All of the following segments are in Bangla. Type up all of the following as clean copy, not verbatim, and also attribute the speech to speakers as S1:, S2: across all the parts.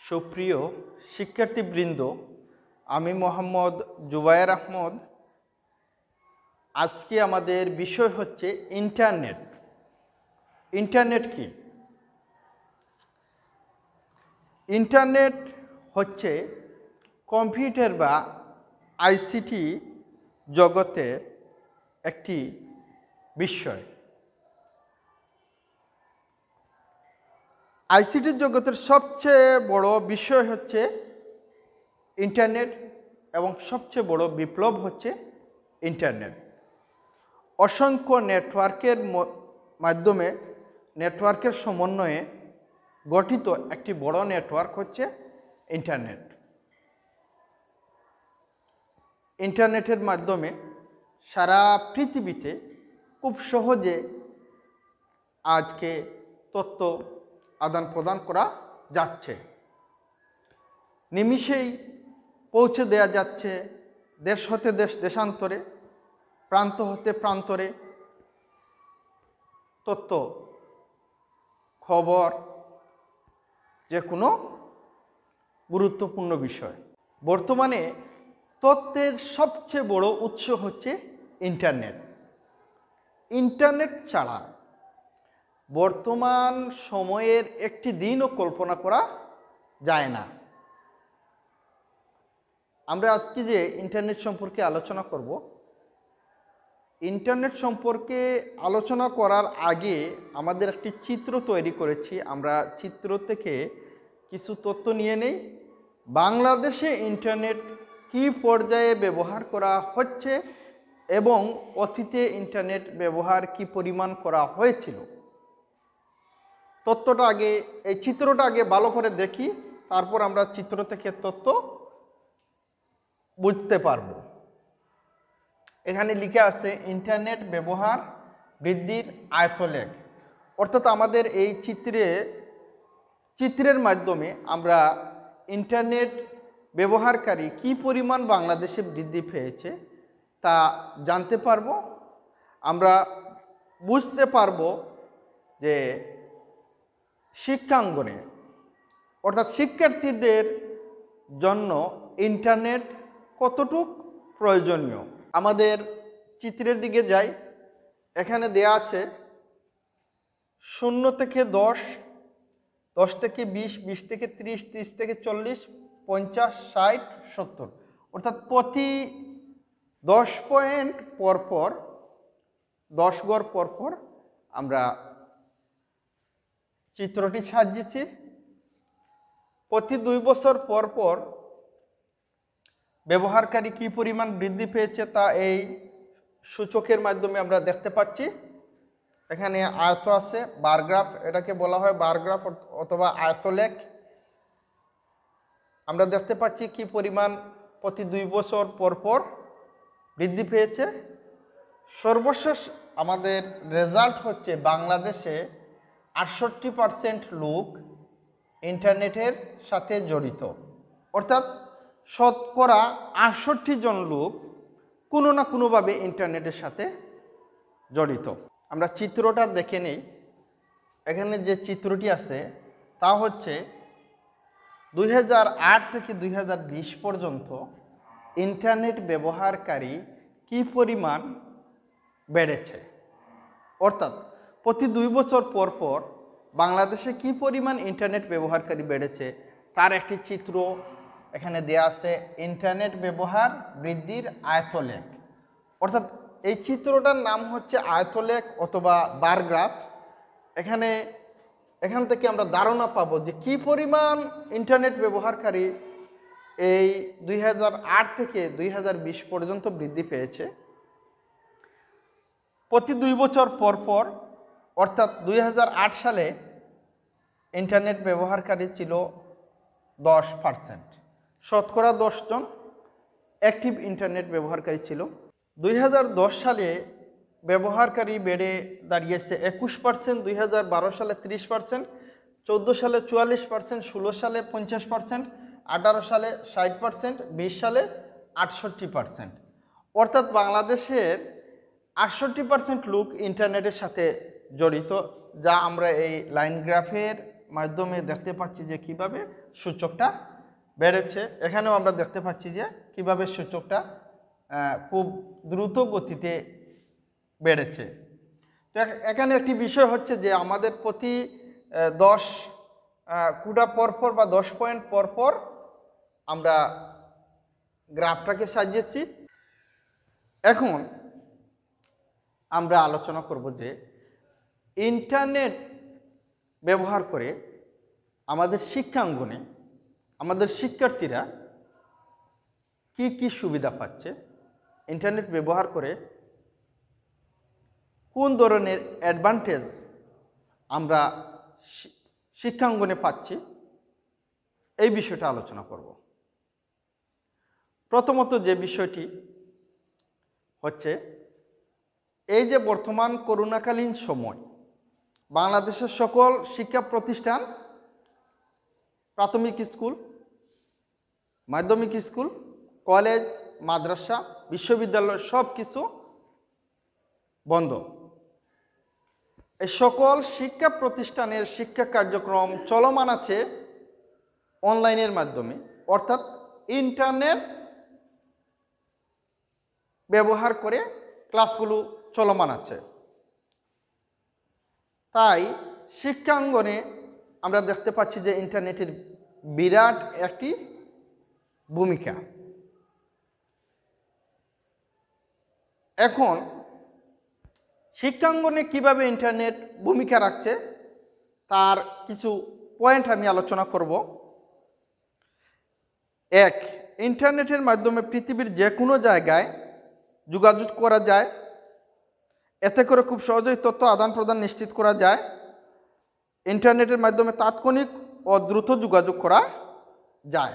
S1: সুপ্রিয় শিক্ষার্থীবৃন্দ, আমি মোহাম্মদ জুবায়ের আহমদ। আজকে আমাদের বিষয় হচ্ছে ইন্টারনেট। ইন্টারনেট কি? ইন্টারনেট হচ্ছে কম্পিউটার বা আইসিটি জগতে একটি বিষয়। আইসিটি জগতের সবচেয়ে বড় বিষয় হচ্ছে ইন্টারনেট এবং সবচেয়ে বড় বিপ্লব হচ্ছে ইন্টারনেট। অসংখ্য নেটওয়ার্কের মাধ্যমে নেটওয়ার্কের সমন্বয়ে গঠিত একটি বড় নেটওয়ার্ক হচ্ছে ইন্টারনেট। ইন্টারনেটের মাধ্যমে সারা পৃথিবীতে খুব সহজে আজকে তথ্য আদান প্রদান করা যাচ্ছে। নিমিষেই পৌঁছে দেয়া যাচ্ছে দেশ হতে দেশান্তরে, প্রান্ত হতে প্রান্তরে তথ্য, খবর, যে কোনো গুরুত্বপূর্ণ বিষয়। বর্তমানে তথ্যের সবচেয়ে বড় উৎস হচ্ছে ইন্টারনেট। ইন্টারনেট ছাড়া বর্তমান সময়ের একটি দিনও কল্পনা করা যায় না। আমরা আজকে যে ইন্টারনেট সম্পর্কে আলোচনা করব, ইন্টারনেট সম্পর্কে আলোচনা করার আগে আমাদের একটি চিত্র তৈরি করেছি। আমরা চিত্র থেকে কিছু তথ্য নিয়ে নেই। বাংলাদেশে ইন্টারনেট কী পর্যায়ে ব্যবহার করা হচ্ছে এবং অতীতে ইন্টারনেট ব্যবহার কী পরিমাণ করা হয়েছিল। তথ্যটা আগে, এই চিত্রটা আগে ভালো করে দেখি, তারপর আমরা চিত্র থেকে তথ্য বুঝতে পারব। এখানে লিখে আছে ইন্টারনেট ব্যবহার বৃদ্ধির আয়তলেখ। অর্থাৎ আমাদের এই চিত্রের মাধ্যমে আমরা ইন্টারনেট ব্যবহারকারী কী পরিমাণ বাংলাদেশে বৃদ্ধি পেয়েছে তা জানতে পারব। আমরা বুঝতে পারব যে শিক্ষাঙ্গনে অর্থাৎ শিক্ষার্থীদের জন্য ইন্টারনেট কতটুক প্রয়োজনীয়। আমাদের চিত্রের দিকে যাই। এখানে দেয়া আছে 0 থেকে 10, 10 থেকে 20, 20 থেকে 30, 30 থেকে 40, 50, 60, 70। অর্থাৎ প্রতি 10 পয়েন্ট পরপর, 10 গড় পরপর আমরা চিত্রটি সাজিয়েছি। প্রতি 2 বছর পরপর ব্যবহারকারী কী পরিমাণ বৃদ্ধি পেয়েছে তা এই সূচকের মাধ্যমে আমরা দেখতে পাচ্ছি। এখানে আয়ত আছে, বার গ্রাফ, এটাকে বলা হয় বার গ্রাফ অথবা আয়তলেখ। আমরা দেখতে পাচ্ছি কী পরিমাণ প্রতি 2 বছর পরপর বৃদ্ধি পেয়েছে। সর্বশেষ আমাদের রেজাল্ট হচ্ছে বাংলাদেশে 68% লোক ইন্টারনেটের সাথে জড়িত। অর্থাৎ শতকরা 68 জন লোক কোনো না কোনোভাবে ইন্টারনেটের সাথে জড়িত। আমরা চিত্রটা দেখে নেই। এখানে যে চিত্রটি আছে তা হচ্ছে 2008 থেকে 2020 পর্যন্ত ইন্টারনেট ব্যবহারকারী কী পরিমাণ বেড়েছে। অর্থাৎ প্রতি 2 বছর পর পর বাংলাদেশে কী পরিমাণ ইন্টারনেট ব্যবহারকারী বেড়েছে তার একটি চিত্র এখানে দেয়া আছে, ইন্টারনেট ব্যবহার বৃদ্ধির আয়তলেখ। অর্থাৎ এই চিত্রটার নাম হচ্ছে আয়তলেখ অথবা বার গ্রাফ। এখান থেকে আমরা ধারণা পাবো যে কী পরিমাণ ইন্টারনেট ব্যবহারকারী এই 2008 থেকে 2020 পর্যন্ত বৃদ্ধি পেয়েছে। প্রতি 2 বছর পর পর অর্থাৎ 2008 সালে ইন্টারনেট ব্যবহারকারী ছিল 10%, শতকরা 10 জন অ্যাক্টিভ ইন্টারনেট ব্যবহারকারী ছিল। 2010 সালে ব্যবহারকারী বেড়ে দাঁড়িয়েছে 21%, 2012 সালে 30%, 14 সালে 44%, 16 সালে 50%, 18 সালে 60%, 20 সালে 68%। অর্থাৎ বাংলাদেশের 68% লোক ইন্টারনেটের সাথে জড়িত, যা আমরা এই লাইন গ্রাফের মাধ্যমে দেখতে পাচ্ছি যে কিভাবে সূচকটা বেড়েছে। এখানেও আমরা দেখতে পাচ্ছি যে কিভাবে সূচকটা খুব দ্রুত গতিতে বেড়েছে। তো এখানে একটি বিষয় হচ্ছে যে আমাদের প্রতি 10 কোটা পরপর বা 10 পয়েন্ট পরপর আমরা গ্রাফটাকে সাজিয়েছি। এখন আমরা আলোচনা করব যে ইন্টারনেট ব্যবহার করে আমাদের শিক্ষাঙ্গনে আমাদের শিক্ষার্থীরা কি কি সুবিধা পাচ্ছে, ইন্টারনেট ব্যবহার করে কোন ধরনের অ্যাডভান্টেজ আমরা শিক্ষাঙ্গনে পাচ্ছি, এই বিষয়টা আলোচনা করব। প্রথমত যে বিষয়টি হচ্ছে, এই যে বর্তমান করোনাকালীন সময় বাংলাদেশের সকল শিক্ষা প্রতিষ্ঠান, প্রাথমিক স্কুল, মাধ্যমিক স্কুল, কলেজ, মাদ্রাসা, বিশ্ববিদ্যালয় সব কিছু বন্ধ। এই সকল শিক্ষা প্রতিষ্ঠানের শিক্ষা কার্যক্রম চলমান আছে অনলাইনের মাধ্যমে, অর্থাৎ ইন্টারনেট ব্যবহার করে ক্লাসগুলো চলমান আছে। তাই শিক্ষাঙ্গনে আমরা দেখতে পাচ্ছি যে ইন্টারনেটের বিরাট একটি ভূমিকা। এখন শিক্ষাঙ্গনে কিভাবে ইন্টারনেট ভূমিকা রাখছে তার কিছু পয়েন্ট আমি আলোচনা করব। এক, ইন্টারনেটের মাধ্যমে পৃথিবীর যে কোনো জায়গায় যোগাযোগ করা যায়। এতে করে খুব সহজেই তথ্য আদান প্রদান নিশ্চিত করা যায়। ইন্টারনেটের মাধ্যমে তাৎক্ষণিক ও দ্রুত যোগাযোগ করা যায়।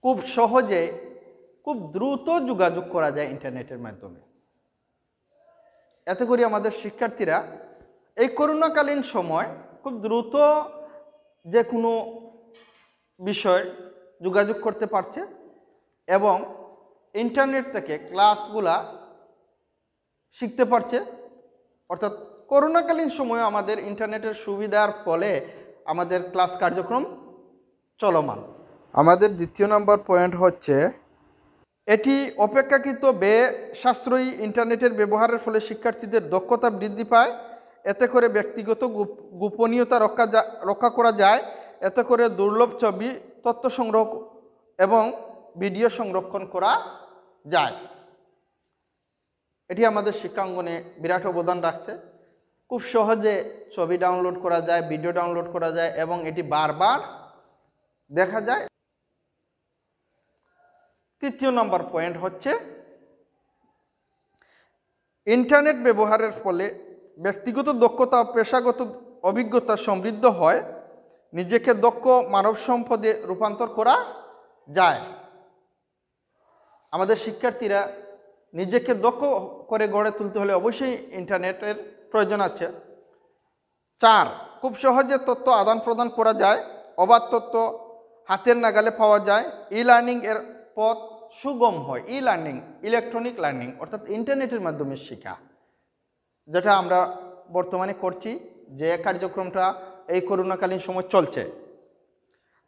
S1: খুব সহজে খুব দ্রুত যোগাযোগ করা যায় ইন্টারনেটের মাধ্যমে। এতে করে আমাদের শিক্ষার্থীরা এই করোনাকালীন সময় খুব দ্রুত যে কোনো বিষয় যোগাযোগ করতে পারছে এবং ইন্টারনেট থেকে ক্লাসগুলা শিখতে পারছে। অর্থাৎ করোনাকালীন সময়ে আমাদের ইন্টারনেটের সুবিধার ফলে আমাদের ক্লাস কার্যক্রম চলমান। আমাদের দ্বিতীয় নম্বর পয়েন্ট হচ্ছে, এটি অপেক্ষাকৃত ব্যয় সাশ্রয়ী। ইন্টারনেটের ব্যবহারের ফলে শিক্ষার্থীদের দক্ষতা বৃদ্ধি পায়। এতে করে ব্যক্তিগত গোপনীয়তা রক্ষা করা যায়। এতে করে দুর্লভ ছবি, তথ্য সংগ্রহ এবং ভিডিও সংরক্ষণ করা যায়। এটি আমাদের শিক্ষাঙ্গনে বিরাট অবদান রাখছে। খুব সহজে ছবি ডাউনলোড করা যায়, ভিডিও ডাউনলোড করা যায় এবং এটি বারবার দেখা যায়। তৃতীয় নম্বর পয়েন্ট হচ্ছে, ইন্টারনেট ব্যবহারের ফলে ব্যক্তিগত দক্ষতা ও পেশাগত অভিজ্ঞতা সমৃদ্ধ হয়। নিজেকে দক্ষ মানব সম্পদে রূপান্তর করা যায়। আমাদের শিক্ষার্থীরা নিজেকে দক্ষ করে গড়ে তুলতে হলে অবশ্যই ইন্টারনেটের প্রয়োজন আছে। 4, খুব সহজে তথ্য আদান প্রদান করা যায়। অবাধ তথ্য হাতের নাগালে পাওয়া যায়। ই লার্নিং এর পথ সুগম হয়। ই লার্নিং, ইলেকট্রনিক লার্নিং অর্থাৎ ইন্টারনেটের মাধ্যমে শেখা, যেটা আমরা বর্তমানে করছি, যে কার্যক্রমটা এই করোনাকালীন সময় চলছে।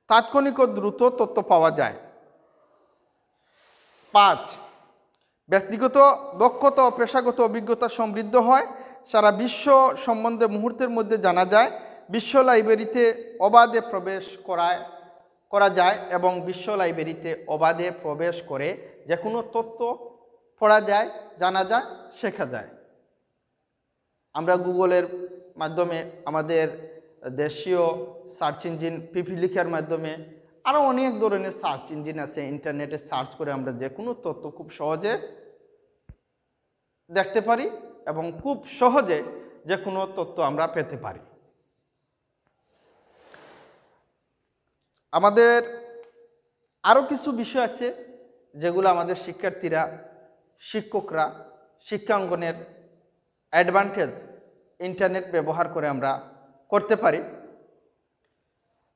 S1: তাৎক্ষণিক ও দ্রুত তথ্য পাওয়া যায়। 5, ব্যক্তিগত দক্ষতা ও পেশাগত অভিজ্ঞতা সমৃদ্ধ হয়। সারা বিশ্ব সম্বন্ধে মুহূর্তের মধ্যে জানা যায়। বিশ্ব লাইব্রেরিতে অবাধে প্রবেশ করা যায় এবং বিশ্ব লাইব্রেরিতে অবাধে প্রবেশ করে যে কোনো তথ্য পড়া যায়, জানা যায়, শেখা যায়। আমরা গুগলের মাধ্যমে, আমাদের দেশীয় সার্চ ইঞ্জিন পিপিলিকার মাধ্যমে, আরও অনেক ধরনের সার্চ ইঞ্জিন আছে, ইন্টারনেটে সার্চ করে আমরা যে কোনো তথ্য খুব সহজে দেখতে পারি এবং খুব সহজে যে কোনো তথ্য আমরা পেতে পারি। আমাদের আরও কিছু বিষয় আছে যেগুলো আমাদের শিক্ষার্থীরা, শিক্ষকরা শিক্ষাঙ্গনের অ্যাডভান্টেজ ইন্টারনেট ব্যবহার করে আমরা করতে পারি।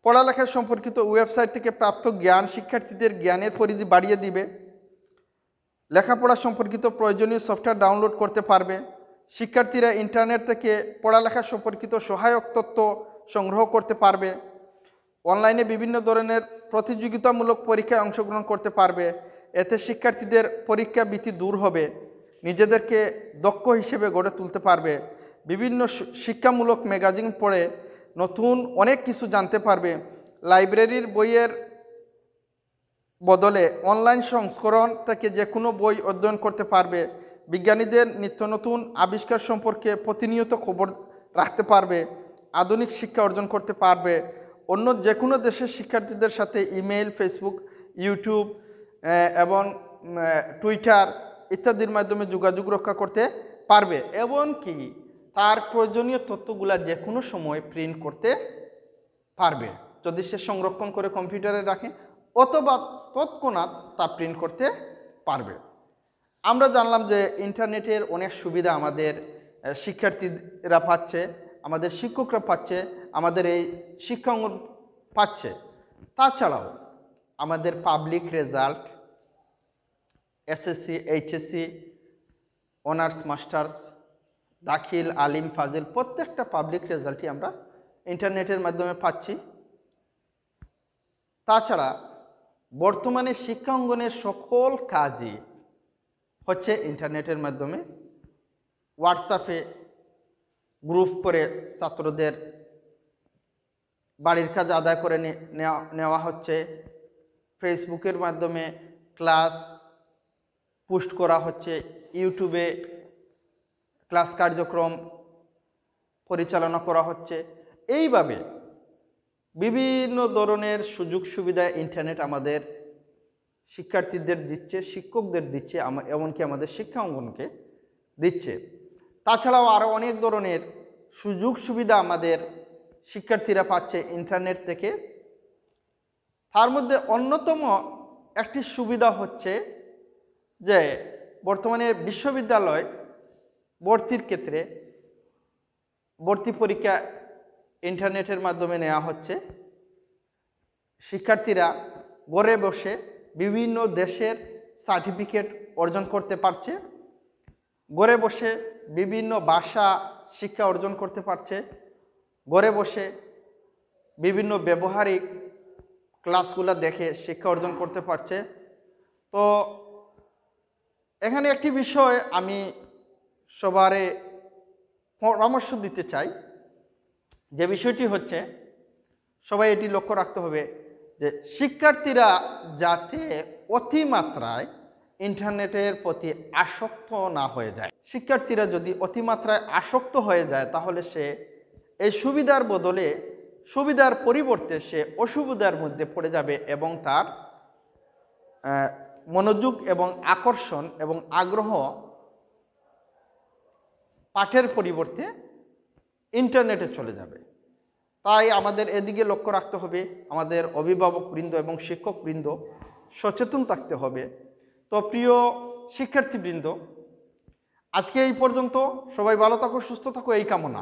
S1: পড়ালেখা সম্পর্কিত ওয়েবসাইট থেকে প্রাপ্ত জ্ঞান শিক্ষার্থীদের জ্ঞানের পরিধি বাড়িয়ে দিবে। লেখাপড়া সম্পর্কিত প্রয়োজনীয় সফটওয়্যার ডাউনলোড করতে পারবে। শিক্ষার্থীরা ইন্টারনেট থেকে পড়ালেখা সম্পর্কিত সহায়ক তথ্য সংগ্রহ করতে পারবে। অনলাইনে বিভিন্ন ধরনের প্রতিযোগিতামূলক পরীক্ষায় অংশগ্রহণ করতে পারবে। এতে শিক্ষার্থীদের পরীক্ষা ভীতি দূর হবে, নিজেদেরকে দক্ষ হিসেবে গড়ে তুলতে পারবে। বিভিন্ন শিক্ষামূলক ম্যাগাজিন পড়ে নতুন অনেক কিছু জানতে পারবে। লাইব্রেরির বইয়ের বদলে অনলাইন সংস্করণ থেকে যে কোনো বই অধ্যয়ন করতে পারবে। বিজ্ঞানীদের নিত্য নতুন আবিষ্কার সম্পর্কে প্রতিনিয়ত খবর রাখতে পারবে। আধুনিক শিক্ষা অর্জন করতে পারবে। অন্য যে কোনো দেশের শিক্ষার্থীদের সাথে ইমেল, ফেসবুক, ইউটিউব এবং টুইটার ইত্যাদির মাধ্যমে যোগাযোগ রক্ষা করতে পারবে। এমনকি তার প্রয়োজনীয় তথ্যগুলা যে কোনো সময় প্রিন্ট করতে পারবে, যদি সে সংরক্ষণ করে কম্পিউটারে রাখে, অথবা তৎক্ষণাৎ তা প্রিন্ট করতে পারবে। আমরা জানলাম যে ইন্টারনেটের অনেক সুবিধা আমাদের শিক্ষার্থীরা পাচ্ছে, আমাদের শিক্ষকরা পাচ্ছে, আমাদের এই শিক্ষাঙ্গন পাচ্ছে। তাছাড়াও আমাদের public result, SSC, HSC, honours, masters, দাখিল, আলিম, ফাজিল প্রত্যেকটা পাবলিক রেজাল্টই আমরা ইন্টারনেটের মাধ্যমে পাচ্ছি। তাছাড়া বর্তমানে শিক্ষাঙ্গনের সকল কাজই হচ্ছে ইন্টারনেটের মাধ্যমে। হোয়াটসঅ্যাপে গ্রুপ করে ছাত্রদের বাড়ির কাজ আদায় করে নেওয়া হচ্ছে। ফেসবুকের মাধ্যমে ক্লাস পোস্ট করা হচ্ছে। ইউটিউবে ক্লাস কার্যক্রম পরিচালনা করা হচ্ছে। এইভাবে বিভিন্ন ধরনের সুযোগ সুবিধা ইন্টারনেট আমাদের শিক্ষার্থীদের দিচ্ছে, শিক্ষকদের দিচ্ছে, এমনকি আমাদের শিক্ষা অঙ্গনকে দিচ্ছে। তাছাড়াও আরও অনেক ধরনের সুযোগ সুবিধা আমাদের শিক্ষার্থীরা পাচ্ছে ইন্টারনেট থেকে। তার মধ্যে অন্যতম একটি সুবিধা হচ্ছে যে বর্তমানে বিশ্ববিদ্যালয় ভর্তির ক্ষেত্রে ভর্তি পরীক্ষা ইন্টারনেটের মাধ্যমে নেওয়া হচ্ছে। শিক্ষার্থীরা ঘরে বসে বিভিন্ন দেশের সার্টিফিকেট অর্জন করতে পারছে, ঘরে বসে বিভিন্ন ভাষা শিক্ষা অর্জন করতে পারছে, ঘরে বসে বিভিন্ন ব্যবহারিক ক্লাসগুলো দেখে শিক্ষা অর্জন করতে পারছে। তো এখানে একটি বিষয় আমি সবারে পরামর্শ দিতে চাই, যে বিষয়টি হচ্ছে সবাই এটি লক্ষ্য রাখতে হবে যে শিক্ষার্থীরা যাতে অতিমাত্রায় ইন্টারনেটের প্রতি আসক্ত না হয়ে যায়। শিক্ষার্থীরা যদি অতিমাত্রায় আসক্ত হয়ে যায় তাহলে সে এই সুবিধার বদলে, সুবিধার পরিবর্তে সে অসুবিধার মধ্যে পড়ে যাবে এবং তার মনোযোগ এবং আকর্ষণ এবং আগ্রহ পাঠের পরিবর্তে ইন্টারনেটে চলে যাবে। তাই আমাদের এদিকে লক্ষ্য রাখতে হবে, আমাদের অভিভাবকবৃন্দ এবং শিক্ষকবৃন্দ সচেতন থাকতে হবে। তো প্রিয় শিক্ষার্থীবৃন্দ, আজকে এই পর্যন্ত। সবাই ভালো থাকো, সুস্থ থাকো এই কামনা।